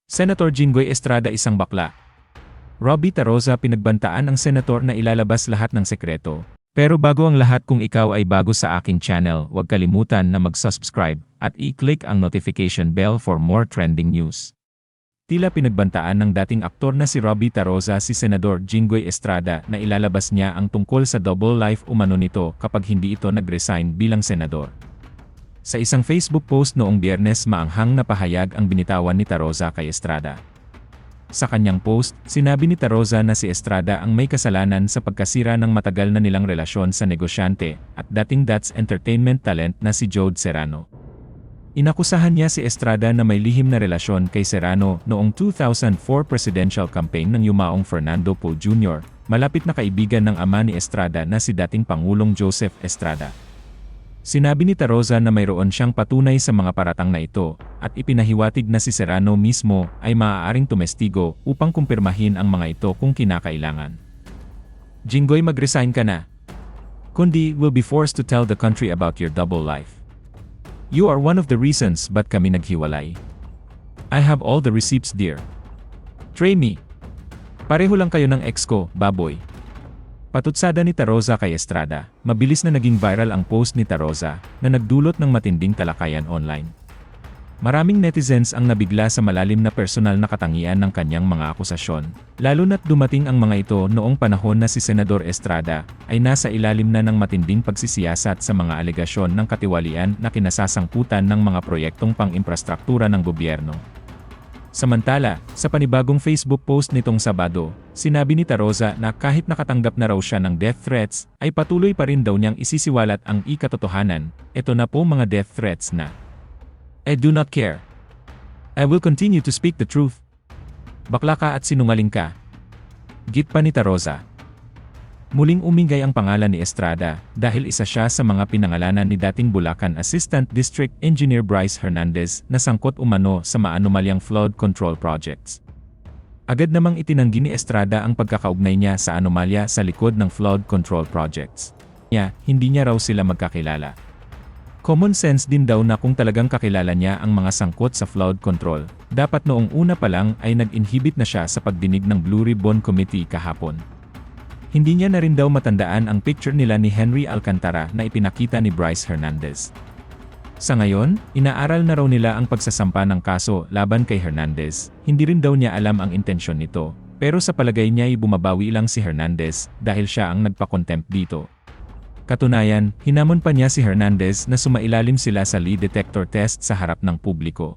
Senator Jinggoy Estrada isang bakla. Robbie Taroza pinagbantaan ang senator na ilalabas lahat ng sekreto. Pero bago ang lahat, kung ikaw ay bago sa aking channel, huwag kalimutan na mag-subscribe at i-click ang notification bell for more trending news. Tila pinagbantaan ng dating aktor na si Robbie Taroza si Senador Jinggoy Estrada na ilalabas niya ang tungkol sa double life umano nito kapag hindi ito nag-resign bilang senador. Sa isang Facebook post noong Biyernes, maanghang na pahayag ang binitawan ni Taroza kay Estrada. Sa kanyang post, sinabi ni Taroza na si Estrada ang may kasalanan sa pagkasira ng matagal na nilang relasyon sa negosyante at dating That's Entertainment talent na si Jode Serrano. Inakusahan niya si Estrada na may lihim na relasyon kay Serrano noong 2004 presidential campaign ng yumaong Fernando Poe Jr., malapit na kaibigan ng ama ni Estrada na si dating Pangulong Joseph Estrada. Sinabi ni Taroza na mayroon siyang patunay sa mga paratang na ito, at ipinahiwatig na si Serrano mismo ay maaaring tumestigo upang kumpirmahin ang mga ito kung kinakailangan. Jinggoy, mag-resign ka na. Kundi will be forced to tell the country about your double life. You are one of the reasons ba't kami naghiwalay. I have all the receipts, dear. Try me. Pareho lang kayo ng ex ko, baboy. Patutsada ni Taroza kay Estrada. Mabilis na naging viral ang post ni Taroza na nagdulot ng matinding talakayan online. Maraming netizens ang nabigla sa malalim na personal na katangian ng kanyang mga akusasyon, lalo na't dumating ang mga ito noong panahon na si Senador Estrada ay nasa ilalim na ng matinding pagsisiyasat sa mga alegasyon ng katiwalian na kinasasangkutan ng mga proyektong pang-imprastruktura ng gobyerno. Samantala, sa panibagong Facebook post nitong Sabado, sinabi ni Taroza na kahit nakatanggap na raw siya ng death threats, ay patuloy pa rin daw niyang isisiwalat ang ikatotohanan. Ito na po mga death threats na. I do not care. I will continue to speak the truth. Bakla ka at sinungaling ka. Git pa ni Taroza. Muling umingay ang pangalan ni Estrada dahil isa siya sa mga pinangalanan ni dating Bulacan Assistant District Engineer Bryce Hernandez na sangkot umano sa maanomalyang flood control projects. Agad namang itinanggi ni Estrada ang pagkakaugnay niya sa anomalya sa likod ng flood control projects. Hindi niya raw sila magkakilala. Common sense din daw na kung talagang kakilala niya ang mga sangkot sa flood control, dapat noong una pa lang ay nag-inhibit na siya sa pagdinig ng Blue Ribbon Committee kahapon. Hindi niya na rin daw matandaan ang picture nila ni Henry Alcantara na ipinakita ni Bryce Hernandez. Sa ngayon, inaaral na raw nila ang pagsasampa ng kaso laban kay Hernandez. Hindi rin daw niya alam ang intensyon nito, pero sa palagay niya ay bumabawi lang si Hernandez dahil siya ang nagpa-contempt dito. Katunayan, hinamon pa niya si Hernandez na sumailalim sila sa lie detector test sa harap ng publiko.